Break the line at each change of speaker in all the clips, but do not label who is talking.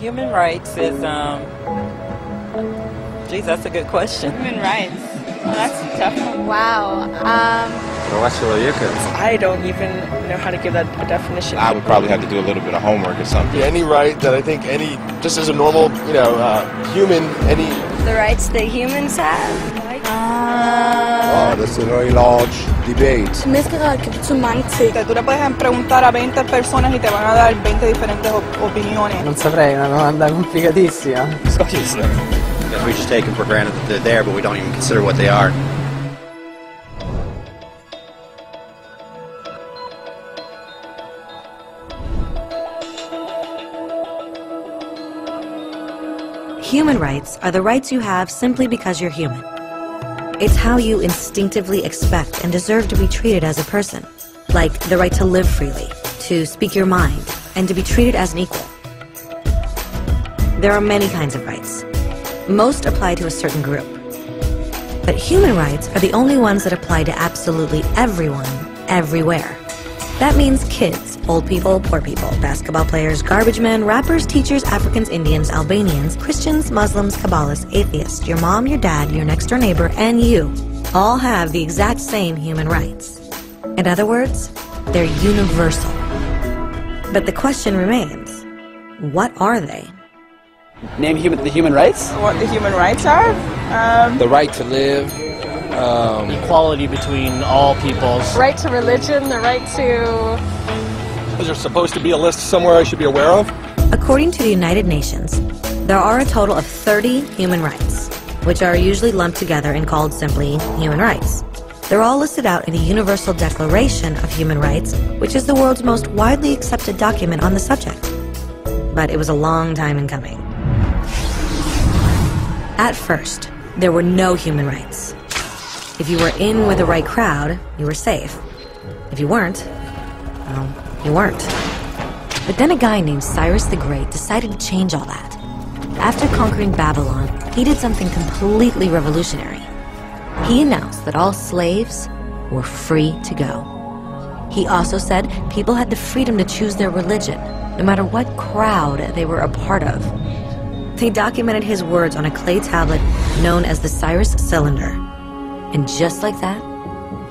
Human rights is, geez, that's a good question.
Human rights. Oh, that's a tough one.
Wow. I don't even know how to give that a definition.
I would probably have to do a little bit of homework or something.
Any right that I think just as a normal, human, any...
The rights that humans have?
Oh, that's a very large debate.
Tú le puedes preguntar a 20 personas y te van a dar 20 diferentes opiniones.
Non saprei, una domanda complicatissima.
We just take them for granted that they're there, but we don't even consider what they are.
Human rights are the rights you have simply because you're human. It's how you instinctively expect and deserve to be treated as a person, like the right to live freely, to speak your mind, and to be treated as an equal. There are many kinds of rights. Most apply to a certain group. But human rights are the only ones that apply to absolutely everyone, everywhere. That means kids, old people, poor people, basketball players, garbage men, rappers, teachers, Africans, Indians, Albanians, Christians, Muslims, Kabbalists, atheists, your mom, your dad, your next-door neighbor, and you all have the exact same human rights. In other words, they're universal. But the question remains, what are they?
Name the human rights?
What the human rights are?
The right to live.
Equality between all peoples.
Right to religion, the right to...
Is there supposed to be a list somewhere I should be aware of?
According to the United Nations, there are a total of 30 human rights, which are usually lumped together and called simply human rights. They're all listed out in the Universal Declaration of Human Rights, which is the world's most widely accepted document on the subject. But it was a long time in coming. At first, there were no human rights. If you were in with the right crowd, you were safe. If you weren't, well, you weren't. But then a guy named Cyrus the Great decided to change all that. After conquering Babylon, he did something completely revolutionary. He announced that all slaves were free to go. He also said people had the freedom to choose their religion, no matter what crowd they were a part of. They documented his words on a clay tablet known as the Cyrus Cylinder. And just like that,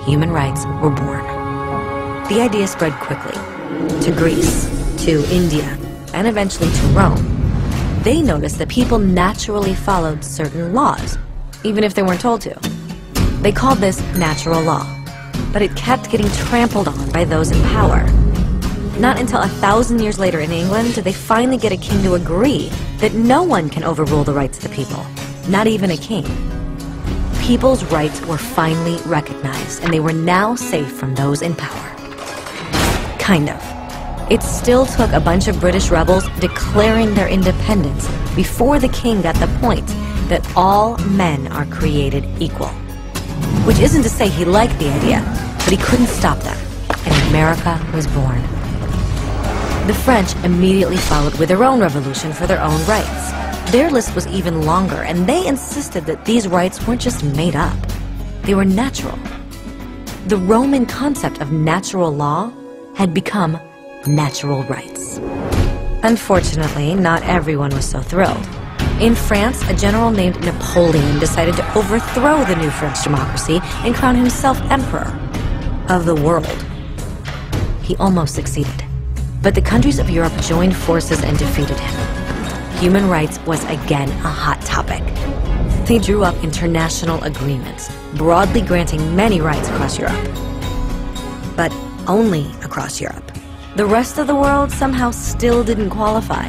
human rights were born. The idea spread quickly to Greece, to India, and eventually to Rome. They noticed that people naturally followed certain laws, even if they weren't told to. They called this natural law, but it kept getting trampled on by those in power. Not until 1,000 years later in England did they finally get a king to agree that no one can overrule the rights of the people, not even a king. People's rights were finally recognized, and they were now safe from those in power. Kind of. It still took a bunch of British rebels declaring their independence before the king got the point that all men are created equal. Which isn't to say he liked the idea, but he couldn't stop them, and America was born. The French immediately followed with their own revolution for their own rights. Their list was even longer, and they insisted that these rights weren't just made up. They were natural. The Roman concept of natural law had become natural rights. Unfortunately, not everyone was so thrilled. In France, a general named Napoleon decided to overthrow the new French democracy and crown himself emperor of the world. He almost succeeded. But the countries of Europe joined forces and defeated him. Human rights was again a hot topic. They drew up international agreements, broadly granting many rights across Europe. But only across Europe. The rest of the world somehow still didn't qualify.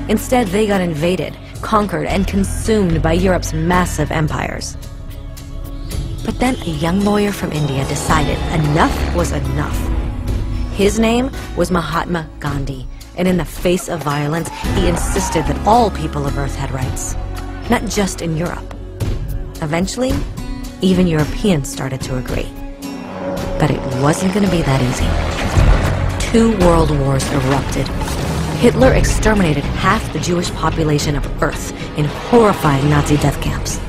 Instead, they got invaded, conquered, and consumed by Europe's massive empires. But then a young lawyer from India decided enough was enough. His name was Mahatma Gandhi, and in the face of violence, he insisted that all people of Earth had rights, not just in Europe. Eventually, even Europeans started to agree. But it wasn't going to be that easy. 2 world wars erupted. Hitler exterminated half the Jewish population of Earth in horrifying Nazi death camps.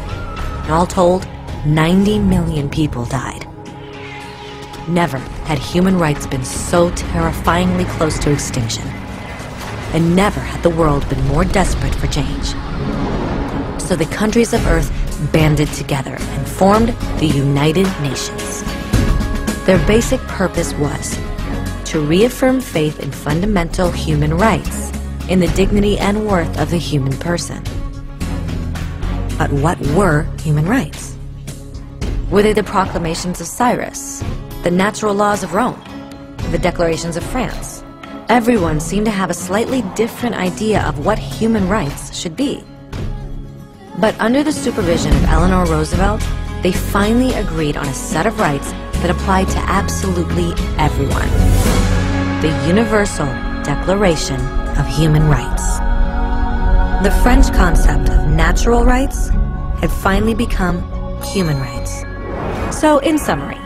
And all told, 90 million people died. Never had human rights been so terrifyingly close to extinction. and never had the world been more desperate for change. So the countries of Earth banded together and formed the United Nations. Their basic purpose was to reaffirm faith in fundamental human rights, in the dignity and worth of the human person. But what were human rights? Were they the proclamations of Cyrus, the natural laws of Rome, the declarations of France? Everyone seemed to have a slightly different idea of what human rights should be. But under the supervision of Eleanor Roosevelt, they finally agreed on a set of rights that applied to absolutely everyone. The Universal Declaration of Human Rights. The French concept of natural rights had finally become human rights. So, in summary,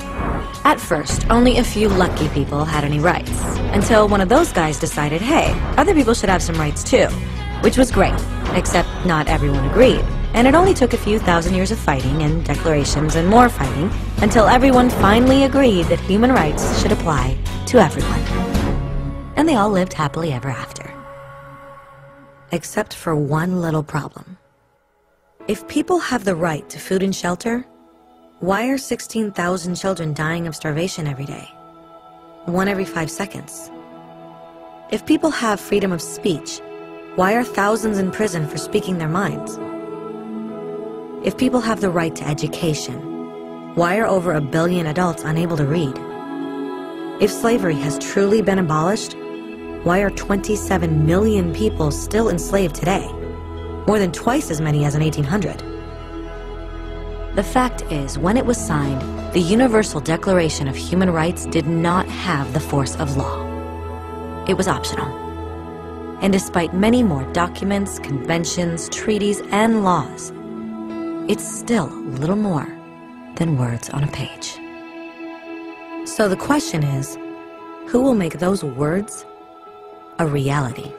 at first, only a few lucky people had any rights, until one of those guys decided, hey, other people should have some rights too, which was great, except not everyone agreed. And it only took a few thousand years of fighting and declarations and more fighting until everyone finally agreed that human rights should apply to everyone. And they all lived happily ever after. Except for one little problem. If people have the right to food and shelter, why are 16,000 children dying of starvation every day? 1 every 5 seconds. If people have freedom of speech, why are thousands in prison for speaking their minds? If people have the right to education, why are over 1 billion adults unable to read? If slavery has truly been abolished, why are 27 million people still enslaved today? More than twice as many as in 1800. The fact is, when it was signed, the Universal Declaration of Human Rights did not have the force of law. It was optional. And despite many more documents, conventions, treaties, and laws, it's still little more than words on a page. So the question is, who will make those words a reality?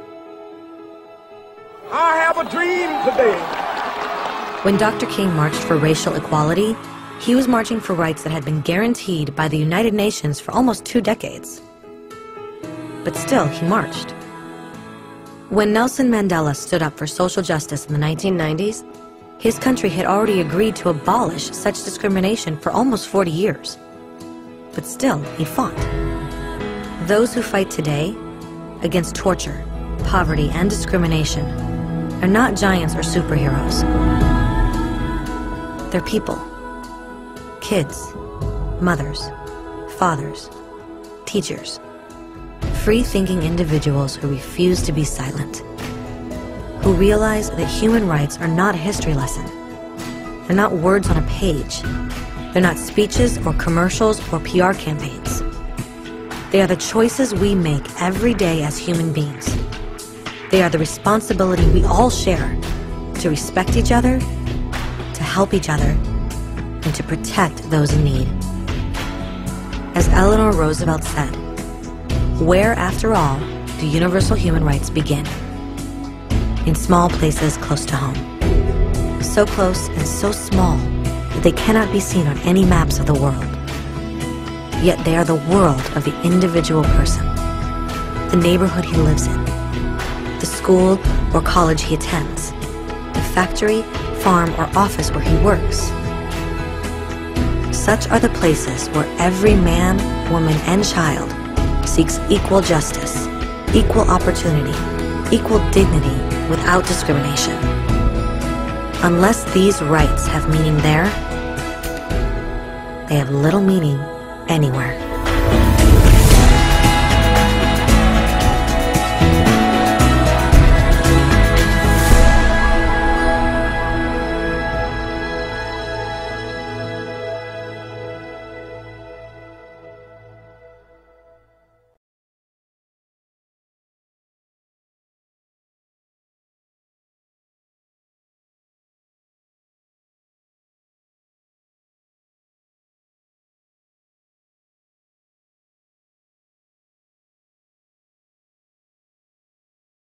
I have a dream today.
When Dr. King marched for racial equality, he was marching for rights that had been guaranteed by the United Nations for almost 2 decades. But still, he marched. When Nelson Mandela stood up for social justice in the 1990s, his country had already agreed to abolish such discrimination for almost 40 years. But still, he fought. Those who fight today against torture, poverty, and discrimination are not giants or superheroes. They're people. Kids, mothers, fathers, teachers. Free-thinking individuals who refuse to be silent. Who realize that human rights are not a history lesson. They're not words on a page. They're not speeches or commercials or PR campaigns. They are the choices we make every day as human beings. They are the responsibility we all share to respect each other, to help each other, and to protect those in need. As Eleanor Roosevelt said, where, after all, do universal human rights begin? In small places close to home. So close and so small that they cannot be seen on any maps of the world. Yet they are the world of the individual person, the neighborhood he lives in, the school or college he attends, the factory, farm, or office where he works. Such are the places where every man, woman, and child seeks equal justice, equal opportunity, equal dignity without discrimination. Unless these rights have meaning there, they have little meaning anywhere.